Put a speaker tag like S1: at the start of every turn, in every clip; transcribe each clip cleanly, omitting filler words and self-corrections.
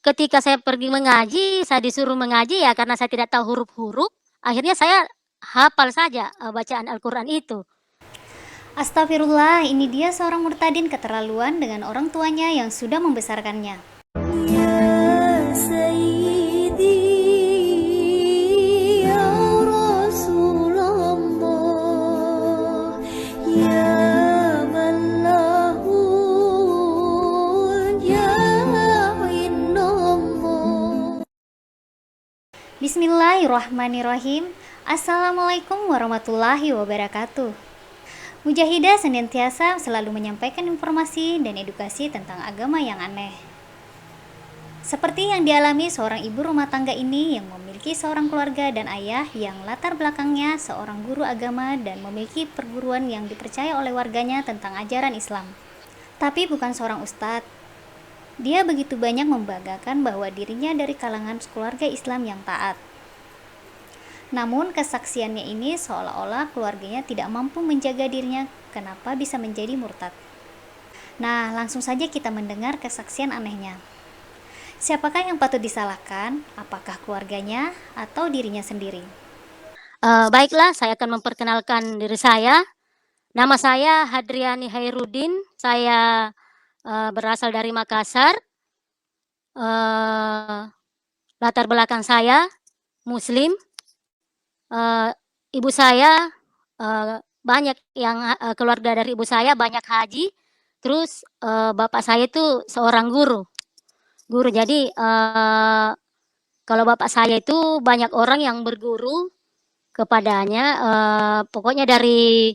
S1: Ketika saya pergi mengaji, saya disuruh mengaji ya karena saya tidak tahu huruf-huruf, akhirnya saya hafal saja, bacaan Al-Quran itu.
S2: Astagfirullah, ini dia seorang murtadin keterlaluan dengan orang tuanya yang sudah membesarkannya.
S3: Ya Sayyidi ya Rasulullah ya man lahun ya Indallah.
S2: Bismillahirrahmanirrahim. Assalamualaikum warahmatullahi wabarakatuh. Mujahidah senantiasa selalu menyampaikan informasi dan edukasi tentang agama yang aneh. Seperti yang dialami seorang ibu rumah tangga ini yang memiliki seorang keluarga dan ayah yang latar belakangnya seorang guru agama dan memiliki perguruan yang dipercaya oleh warganya tentang ajaran Islam. Tapi bukan seorang ustadz. Dia begitu banyak membanggakan bahwa dirinya dari kalangan keluarga Islam yang taat. Namun kesaksiannya ini seolah-olah keluarganya tidak mampu menjaga dirinya kenapa bisa menjadi murtad. Nah, langsung saja kita mendengar kesaksian anehnya. Siapakah yang patut disalahkan? Apakah keluarganya atau dirinya sendiri?
S1: Baiklah, saya akan memperkenalkan diri saya. Nama saya Hadriani Hairudin, saya, berasal dari Makassar. Latar belakang saya muslim, ibu saya, banyak yang keluarga dari ibu saya banyak haji, terus, bapak saya itu seorang guru. Jadi, kalau bapak saya itu banyak orang yang berguru kepadanya, pokoknya dari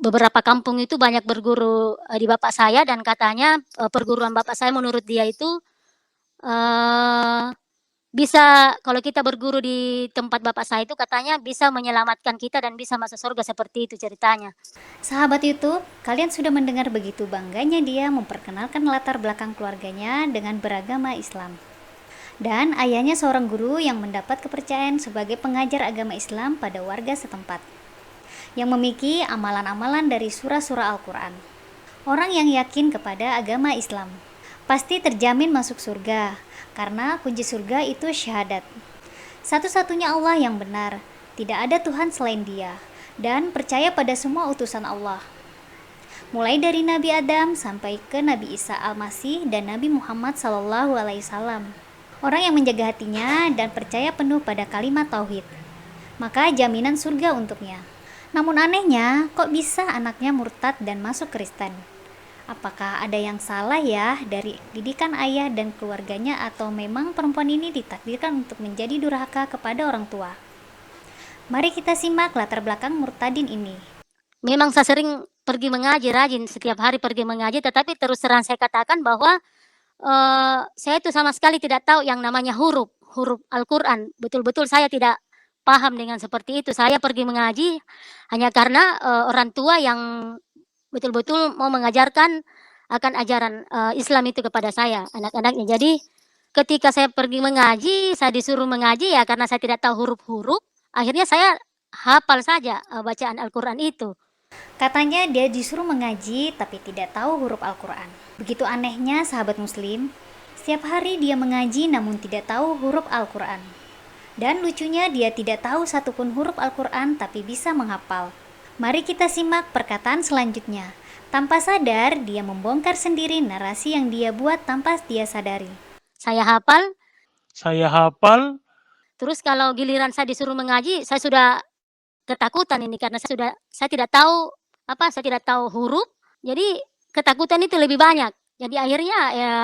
S1: beberapa kampung itu banyak berguru, di bapak saya dan katanya, perguruan bapak saya menurut dia itu, eee, bisa kalau kita berguru di tempat bapak saya itu katanya bisa menyelamatkan kita dan bisa masuk surga, seperti itu ceritanya.
S2: Sahabat YouTube, kalian sudah mendengar begitu bangganya dia memperkenalkan latar belakang keluarganya dengan beragama Islam. Dan ayahnya seorang guru yang mendapat kepercayaan sebagai pengajar agama Islam pada warga setempat, yang memiliki amalan-amalan dari surah-surah Al-Quran. Orang yang yakin kepada agama Islam pasti terjamin masuk surga, karena kunci surga itu syahadat. Satu-satunya Allah yang benar, tidak ada Tuhan selain Dia, dan percaya pada semua utusan Allah. Mulai dari Nabi Adam sampai ke Nabi Isa Al-Masih dan Nabi Muhammad SAW. Orang yang menjaga hatinya dan percaya penuh pada kalimat tauhid, maka jaminan surga untuknya. Namun anehnya, kok bisa anaknya murtad dan masuk Kristen? Apakah ada yang salah ya dari didikan ayah dan keluarganya, atau memang perempuan ini ditakdirkan untuk menjadi durhaka kepada orang tua? Mari kita simak latar belakang murtadin ini.
S1: Memang saya sering pergi mengaji, rajin setiap hari pergi mengaji, tetapi terus terang saya katakan bahwa, saya itu sama sekali tidak tahu yang namanya huruf, huruf Al-Quran. Betul-betul saya tidak paham dengan seperti itu. Saya pergi mengaji hanya karena, orang tua yang betul-betul mau mengajarkan akan ajaran, Islam itu kepada saya, anak-anaknya. Jadi, ketika saya pergi mengaji, saya disuruh mengaji ya karena saya tidak tahu huruf-huruf, akhirnya saya hafal saja, bacaan Al-Quran itu.
S2: Katanya dia disuruh mengaji tapi tidak tahu huruf Al-Quran. Begitu anehnya sahabat muslim, setiap hari dia mengaji namun tidak tahu huruf Al-Quran. Dan lucunya dia tidak tahu satupun huruf Al-Quran tapi bisa menghafal. Mari kita simak perkataan selanjutnya. Tanpa sadar, dia membongkar sendiri narasi yang dia buat tanpa dia sadari.
S1: Saya hafal,
S4: Saya hafal,
S1: terus kalau giliran saya disuruh mengaji, saya sudah ketakutan ini karena saya tidak tahu saya tidak tahu huruf, jadi ketakutan itu lebih banyak. Jadi akhirnya ya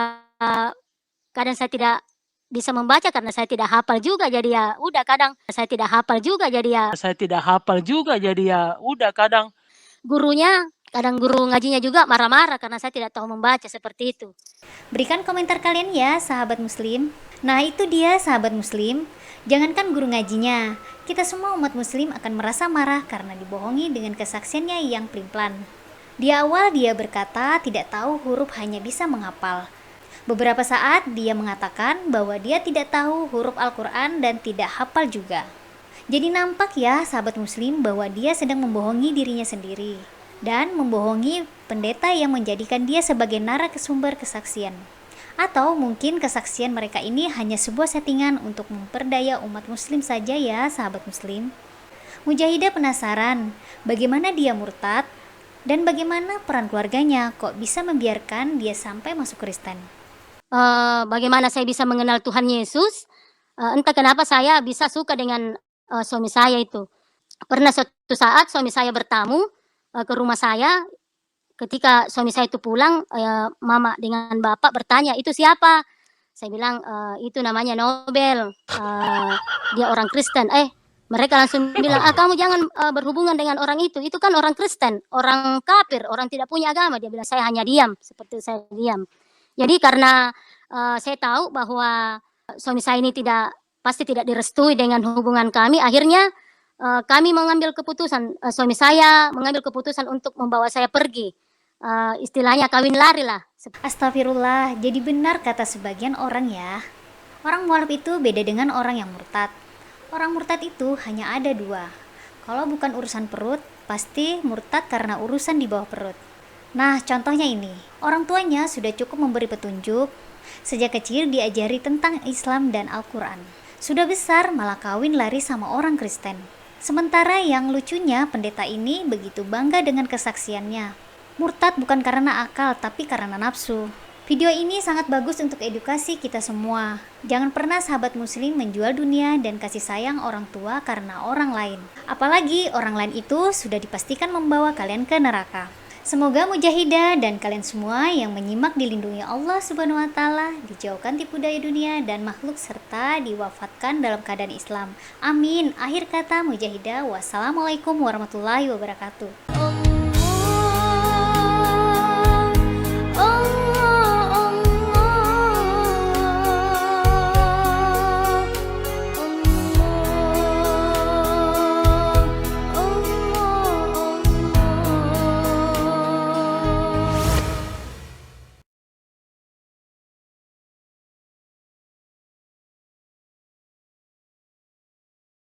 S1: kadang saya tidak bisa membaca karena saya tidak hafal juga, jadi ya udah kadang saya tidak hafal juga, jadi ya
S4: saya tidak hafal juga, jadi ya udah kadang
S1: kadang guru ngajinya juga marah-marah karena saya tidak tahu membaca, seperti itu.
S2: Berikan komentar kalian ya sahabat muslim. Nah itu dia sahabat muslim. Jangankan guru ngajinya, kita semua umat muslim akan merasa marah karena dibohongi dengan kesaksiannya yang pelin-pelan. Di awal dia berkata tidak tahu huruf, hanya bisa menghafal. Beberapa saat dia mengatakan bahwa dia tidak tahu huruf Al-Quran dan tidak hafal juga. Jadi nampak ya sahabat muslim bahwa dia sedang membohongi dirinya sendiri dan membohongi pendeta yang menjadikan dia sebagai narasumber kesaksian. Atau mungkin kesaksian mereka ini hanya sebuah settingan untuk memperdaya umat muslim saja ya sahabat muslim. Mujahidah penasaran bagaimana dia murtad dan bagaimana peran keluarganya kok bisa membiarkan dia sampai masuk Kristen.
S1: Bagaimana saya bisa mengenal Tuhan Yesus, entah kenapa saya bisa suka dengan suami saya itu. Pernah suatu saat suami saya bertamu ke rumah saya. Ketika suami saya itu pulang, mama dengan bapak bertanya, "Itu siapa?" Saya bilang, "Itu namanya Nobel, dia orang Kristen." Mereka langsung bilang, "Ah, kamu jangan berhubungan dengan orang itu kan orang Kristen, orang kafir, orang tidak punya agama." Dia bilang, "Saya hanya diam," seperti saya diam. Jadi karena saya tahu bahwa suami saya ini pasti tidak direstui dengan hubungan kami, akhirnya kami mengambil keputusan, suami saya mengambil keputusan untuk membawa saya pergi. Istilahnya kawin lari lah.
S2: Astagfirullah, jadi benar kata sebagian orang ya. Orang mualaf itu beda dengan orang yang murtad. Orang murtad itu hanya ada dua. Kalau bukan urusan perut, pasti murtad karena urusan di bawah perut. Nah, contohnya ini. Orang tuanya sudah cukup memberi petunjuk. Sejak kecil diajari tentang Islam dan Al-Quran. Sudah besar malah kawin lari sama orang Kristen. Sementara yang lucunya pendeta ini begitu bangga dengan kesaksiannya. Murtad bukan karena akal, tapi karena nafsu. Video ini sangat bagus untuk edukasi kita semua. Jangan pernah sahabat muslim menjual dunia dan kasih sayang orang tua karena orang lain. Apalagi orang lain itu sudah dipastikan membawa kalian ke neraka. Semoga mujahidah dan kalian semua yang menyimak dilindungi Allah Subhanahu wa taala, dijauhkan tipu daya dunia dan makhluk serta diwafatkan dalam keadaan Islam. Amin. Akhir kata mujahidah, wassalamualaikum warahmatullahi wabarakatuh.